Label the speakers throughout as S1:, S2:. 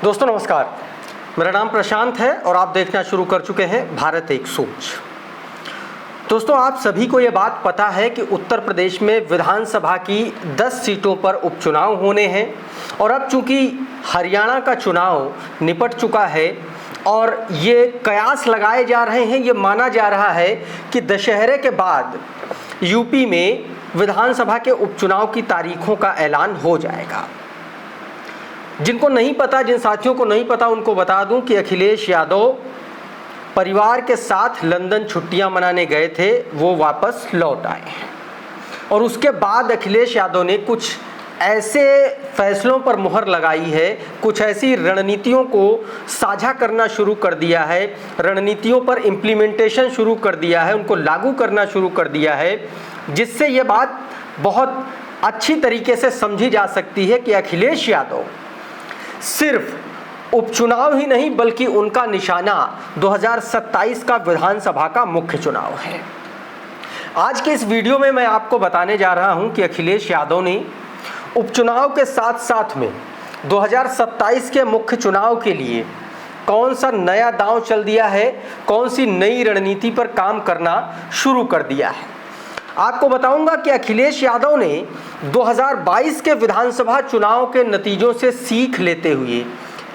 S1: दोस्तों नमस्कार, मेरा नाम प्रशांत है और आप देखना शुरू कर चुके हैं भारत एक सोच। दोस्तों आप सभी को ये बात पता है कि उत्तर प्रदेश में विधानसभा की 10 सीटों पर उपचुनाव होने हैं और अब चूंकि हरियाणा का चुनाव निपट चुका है और ये कयास लगाए जा रहे हैं, ये माना जा रहा है कि दशहरे के बाद यूपी में विधानसभा के उपचुनाव की तारीखों का ऐलान हो जाएगा। जिनको नहीं पता, जिन साथियों को नहीं पता, उनको बता दूं कि अखिलेश यादव परिवार के साथ लंदन छुट्टियां मनाने गए थे, वो वापस लौट आए हैं और उसके बाद अखिलेश यादव ने कुछ ऐसे फैसलों पर मुहर लगाई है, कुछ ऐसी रणनीतियों को साझा करना शुरू कर दिया है, रणनीतियों पर इम्प्लीमेंटेशन शुरू कर दिया है, उनको लागू करना शुरू कर दिया है, जिससे ये बात बहुत अच्छी तरीके से समझी जा सकती है कि अखिलेश यादव सिर्फ उपचुनाव ही नहीं बल्कि उनका निशाना 2027 का विधानसभा का मुख्य चुनाव है। आज के इस वीडियो में मैं आपको बताने जा रहा हूं कि अखिलेश यादव ने उपचुनाव के साथ साथ में 2027 के मुख्य चुनाव के लिए कौन सा नया दांव चल दिया है, कौन सी नई रणनीति पर काम करना शुरू कर दिया है। आपको बताऊंगा कि अखिलेश यादव ने 2022 के विधानसभा चुनाव के नतीजों से सीख लेते हुए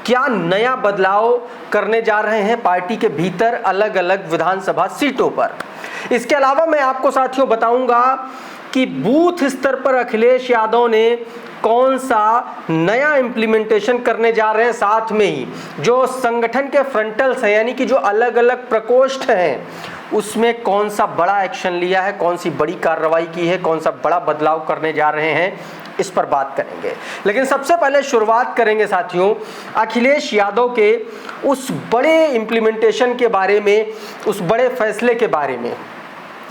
S1: क्या नया बदलाव करने जा रहे हैं पार्टी के भीतर अलग अलग विधानसभा सीटों पर। इसके अलावा मैं आपको साथियों बताऊंगा कि बूथ स्तर पर अखिलेश यादव ने कौन सा नया इम्प्लीमेंटेशन करने जा रहे हैं, साथ में ही जो संगठन के फ्रंटल्स हैं यानी कि जो अलग अलग प्रकोष्ठ हैं उसमें कौन सा बड़ा एक्शन लिया है, कौन सी बड़ी कार्रवाई की है, कौन सा बड़ा बदलाव करने जा रहे हैं, इस पर बात करेंगे। लेकिन सबसे पहले शुरुआत करेंगे साथियों अखिलेश यादव के उस बड़े इम्प्लीमेंटेशन के बारे में, उस बड़े फैसले के बारे में।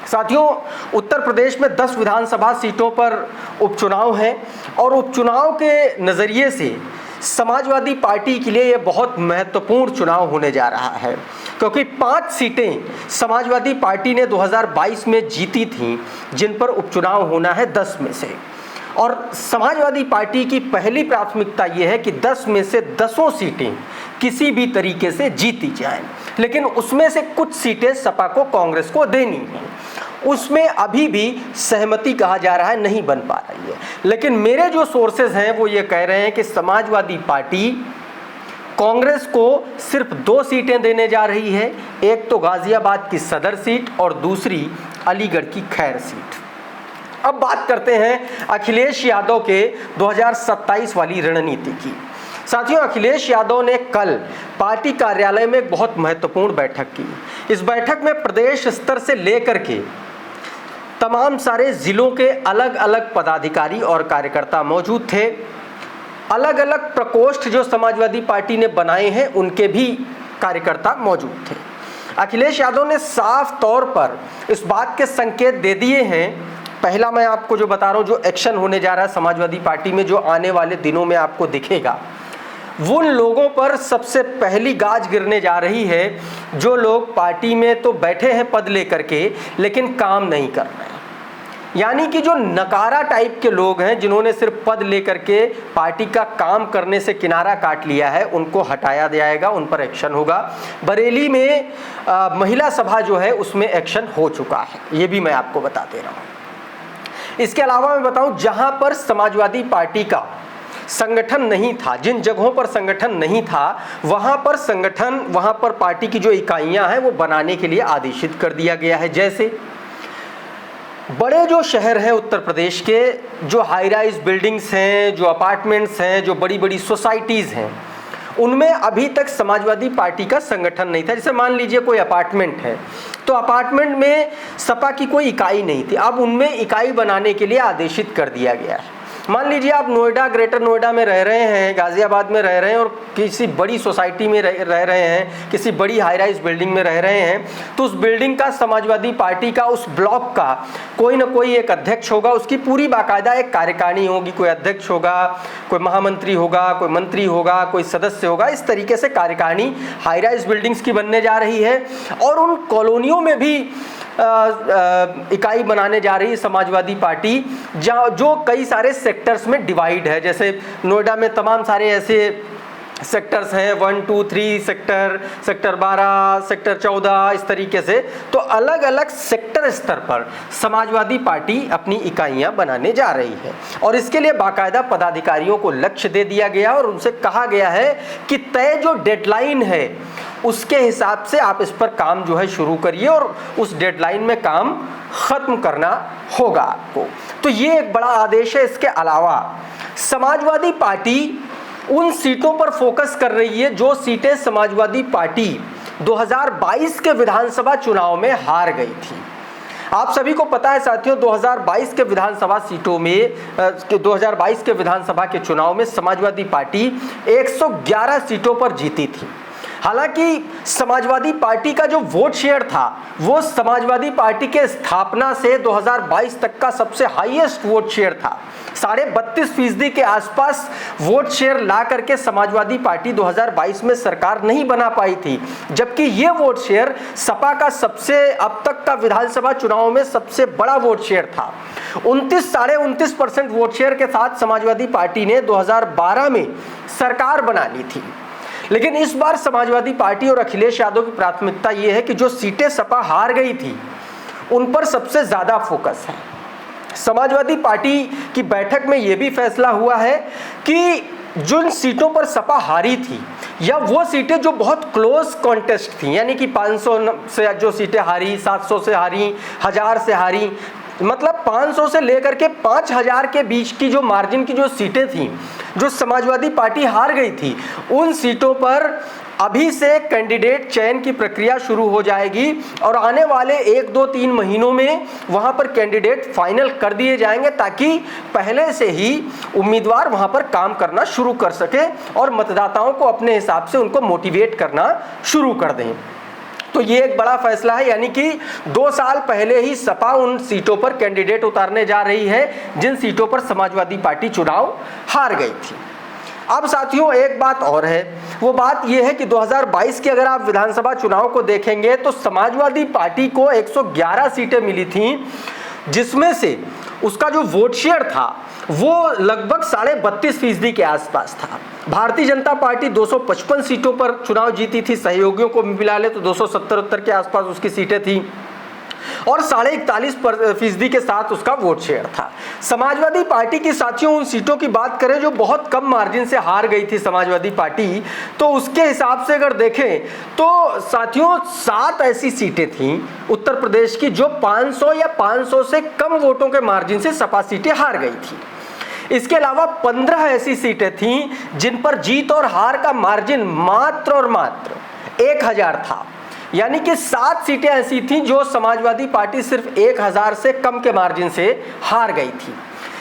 S1: साथियों उत्तर प्रदेश में 10 विधानसभा सीटों पर उपचुनाव है और उपचुनाव के नज़रिए से समाजवादी पार्टी के लिए यह बहुत महत्वपूर्ण चुनाव होने जा रहा है, क्योंकि 5 सीटें समाजवादी पार्टी ने 2022 में जीती थीं जिन पर उपचुनाव होना है 10 में से। और समाजवादी पार्टी की पहली प्राथमिकता यह है कि 10 में से 10 सीटें किसी भी तरीके से जीती जाएं, लेकिन उसमें से कुछ सीटें सपा को, कांग्रेस को देनी हैं। उसमें अभी भी सहमति कहा जा रहा है नहीं बन पा रही है, लेकिन मेरे जो सोर्सेज हैं वो ये कह रहे हैं कि समाजवादी पार्टी कांग्रेस को सिर्फ 2 सीटें देने जा रही है, एक तो गाजियाबाद की सदर सीट और दूसरी अलीगढ़ की खैर सीट। अब बात करते हैं अखिलेश यादव के 2027 वाली रणनीति की। साथियों अखिलेश यादव ने कल पार्टी कार्यालय में एक बहुत महत्वपूर्ण बैठक की। इस बैठक में प्रदेश स्तर से लेकर के तमाम सारे जिलों के अलग अलग पदाधिकारी और कार्यकर्ता मौजूद थे। अलग अलग प्रकोष्ठ जो समाजवादी पार्टी ने बनाए हैं उनके भी कार्यकर्ता मौजूद थे। अखिलेश यादव ने साफ तौर पर इस बात के संकेत दे दिए हैं। पहला मैं आपको जो बता रहा हूं, जो एक्शन होने जा रहा है समाजवादी पार्टी में, जो आने वाले दिनों में आपको दिखेगा, वो लोगों पर सबसे पहली गाज गिरने जा रही है जो लोग पार्टी में तो बैठे हैं पद लेकर के लेकिन काम नहीं कर रहे हैं। यानी कि जो नकारा टाइप के लोग हैं जिन्होंने सिर्फ पद लेकर के पार्टी का काम करने से किनारा काट लिया है, उनको हटाया जाएगा, उन पर एक्शन होगा। बरेली में महिला सभा जो है उसमें एक्शन हो चुका है, ये भी मैं आपको बता दे रहा हूँ। इसके अलावा मैं बताऊं जहां पर समाजवादी पार्टी का संगठन नहीं था, जिन जगहों पर संगठन नहीं था वहां पर संगठन, वहां पर पार्टी की जो इकाइयां हैं वो बनाने के लिए आदेशित कर दिया गया है। जैसे बड़े जो शहर हैं उत्तर प्रदेश के, जो हाई राइज बिल्डिंग्स हैं, जो अपार्टमेंट्स हैं, जो बड़ी बड़ी सोसाइटीज़ हैं, उनमें अभी तक समाजवादी पार्टी का संगठन नहीं था। जैसे मान लीजिए कोई अपार्टमेंट है तो अपार्टमेंट में सपा की कोई इकाई नहीं थी, अब उनमें इकाई बनाने के लिए आदेशित कर दिया गया है। मान लीजिए आप नोएडा, ग्रेटर नोएडा में रह रहे हैं, गाजियाबाद में रह रहे हैं और किसी बड़ी सोसाइटी में रह रहे हैं, किसी बड़ी हाई राइज बिल्डिंग में रह रहे हैं, तो उस बिल्डिंग का समाजवादी पार्टी का, उस ब्लॉक का कोई ना कोई एक अध्यक्ष होगा, उसकी पूरी बाकायदा एक कार्यकारिणी होगी, कोई अध्यक्ष होगा, कोई महामंत्री होगा, कोई मंत्री होगा, कोई सदस्य होगा। इस तरीके से कार्यकारिणी हाई राइज बिल्डिंग्स की बनने जा रही है और उन कॉलोनियों में भी इकाई बनाने जा रही है समाजवादी पार्टी, जो कई सारे सेक्टर्स में डिवाइड है। जैसे नोएडा में तमाम सारे ऐसे सेक्टर्स हैं 1, 2, 3 सेक्टर, सेक्टर 12, सेक्टर 14, इस तरीके से। तो अलग अलग सेक्टर स्तर पर समाजवादी पार्टी अपनी इकाइयां बनाने जा रही है और इसके लिए बाकायदा पदाधिकारियों को लक्ष्य दे दिया गया और उनसे कहा गया है कि तय जो डेडलाइन है उसके हिसाब से आप इस पर काम जो है शुरू करिए और उस डेडलाइन में काम खत्म करना होगा आपको। तो ये एक बड़ा आदेश है। इसके अलावा समाजवादी पार्टी उन सीटों पर फोकस कर रही है जो सीटें समाजवादी पार्टी 2022 के विधानसभा चुनाव में हार गई थी। आप सभी को पता है साथियों, 2022 के विधानसभा सीटों में 2022 के विधानसभा के चुनाव में समाजवादी पार्टी 111 सीटों पर जीती थी। हालांकि समाजवादी पार्टी का जो वोट शेयर था वो समाजवादी पार्टी के स्थापना से 2022 तक का सबसे हाईएस्ट वोट शेयर था। 32.5% के आसपास वोट शेयर ला करके समाजवादी पार्टी 2022 में सरकार नहीं बना पाई थी, जबकि ये वोट शेयर सपा का सबसे अब तक का विधानसभा चुनाव में सबसे बड़ा वोट शेयर था। 29.5% वोट शेयर के साथ समाजवादी पार्टी ने 2012 में सरकार बना ली थी। लेकिन इस बार समाजवादी पार्टी और अखिलेश यादव की प्राथमिकता ये है कि जो सीटें सपा हार गई थी उन पर सबसे ज्यादा फोकस है। समाजवादी पार्टी की बैठक में यह भी फैसला हुआ है कि जिन सीटों पर सपा हारी थी या वो सीटें जो बहुत क्लोज कॉन्टेस्ट थी, यानी कि 500 से जो सीटें हारी, 700 से हारी, 1000 से हारी, मतलब 500 से लेकर के 5000 के बीच की जो मार्जिन की जो सीटें थी जो समाजवादी पार्टी हार गई थी, उन सीटों पर अभी से कैंडिडेट चयन की प्रक्रिया शुरू हो जाएगी और आने वाले 1, 2, 3 महीनों में वहां पर कैंडिडेट फाइनल कर दिए जाएंगे ताकि पहले से ही उम्मीदवार वहां पर काम करना शुरू कर सके और मतदाताओं को अपने हिसाब से उनको मोटिवेट करना शुरू कर दें। तो ये एक बड़ा फैसला है, यानी कि 2 साल पहले ही सपा उन सीटों पर कैंडिडेट उतारने जा रही है जिन सीटों पर समाजवादी पार्टी चुनाव हार गई थी। अब साथियों एक बात और है, वो बात यह है कि 2022 के अगर आप विधानसभा चुनाव को देखेंगे तो समाजवादी पार्टी को 111 सीटें मिली थीं, जिसमें से उसका जो वोट शेयर था वो लगभग 32.5% के आसपास था। भारतीय जनता पार्टी 255 सीटों पर चुनाव जीती थी, सहयोगियों को मिला ले तो 270 के आसपास उसकी सीटें थी और 41.5% के साथ उसका वोट शेयर था। समाजवादी पार्टी की साथियों उन सीटों की बात करें जो बहुत कम मार्जिन से हार गई थी समाजवादी पार्टी, तो उसके हिसाब से अगर देखें तो साथियों 7 ऐसी सीटें थीं उत्तर प्रदेश की जो 500 या 500 से कम वोटों के मार्जिन से सपा सीटें हार गई थी। इसके अलावा 15 ऐसी सीटें थीं जिन पर जीत और हार का मार्जिन मात्र और मात्र 1000 था, यानी कि 7 सीटें ऐसी थीं जो समाजवादी पार्टी सिर्फ 1000 से कम के मार्जिन से हार गई थी।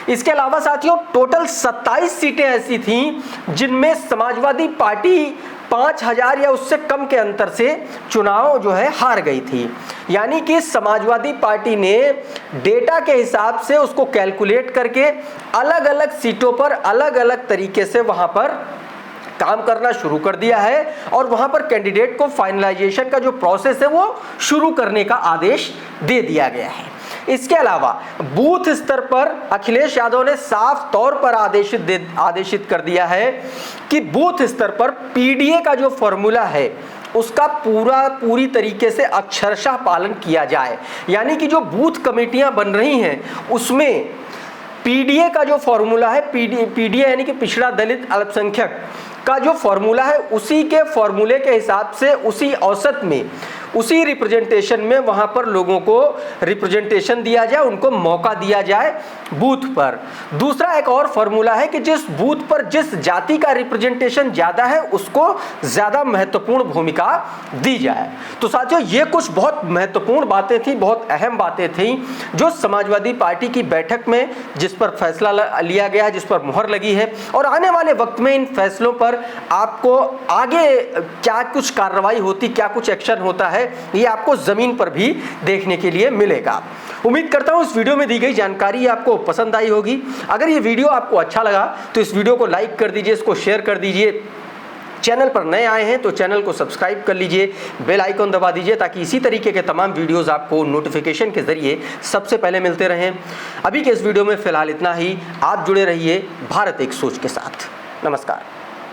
S1: इसके अलावा साथियों टोटल 27 सीटें ऐसी थीं जिनमें समाजवादी पार्टी 5000 या उससे कम के अंतर से चुनाव जो है हार गई थी। यानी कि समाजवादी पार्टी ने डेटा के हिसाब से उसको कैलकुलेट करके अलग अलग सीटों पर अलग अलग तरीके से वहां पर काम करना शुरू कर दिया है और वहां पर कैंडिडेट को फाइनलाइजेशन का जो प्रोसेस है वो शुरू करने का आदेश दे दिया गया है। इसके अलावा बूथ स्तर पर अखिलेश यादव ने साफ तौर पर आदेशित कर दिया है कि बूथ स्तर पर पीडीए का जो फॉर्मूला है उसका पूरी तरीके से अक्षरशः पालन किया जाए। यानी कि जो बूथ कमेटियां बन रही हैं उसमें पीडीए का जो फॉर्मूला है, पीडीए यानी कि पिछड़ा दलित अल्पसंख्यक का जो फॉर्मूला है उसी के फॉर्मूले के हिसाब से उसी औसत में उसी रिप्रेजेंटेशन में वहां पर लोगों को रिप्रेजेंटेशन दिया जाए, उनको मौका दिया जाए बूथ पर। दूसरा एक और फॉर्मूला है कि जिस बूथ पर जिस जाति का रिप्रेजेंटेशन ज्यादा है उसको ज्यादा महत्वपूर्ण भूमिका दी जाए। तो साथियों ये कुछ बहुत महत्वपूर्ण बातें थी, बहुत अहम बातें थी जो समाजवादी पार्टी की बैठक में जिस पर फैसला लिया गया, जिस पर मुहर लगी है और आने वाले वक्त में इन फैसलों पर आपको आगे क्या कुछ कार्रवाई होती, क्या कुछ एक्शन होता है, ये आपको जमीन पर भी देखने के लिए मिलेगा। उम्मीद करता हूं इस वीडियो में दी गई जानकारी आपको पसंद आई होगी। अगर ये वीडियो आपको अच्छा लगा तो इस वीडियो को लाइक कर दीजिए, इसको शेयर कर दीजिए। चैनल पर नए आए हैं तो चैनल को सब्सक्राइब कर लीजिए, बेल आइकन दबा दीजिए ताकि इसी तरीके के तमाम वीडियोस आपको नोटिफिकेशन के जरिए सबसे पहले मिलते रहें। अभी के इस वीडियो में फिलहाल इतना ही। आप जुड़े रहिए भारत एक सोच के साथ। नमस्कार।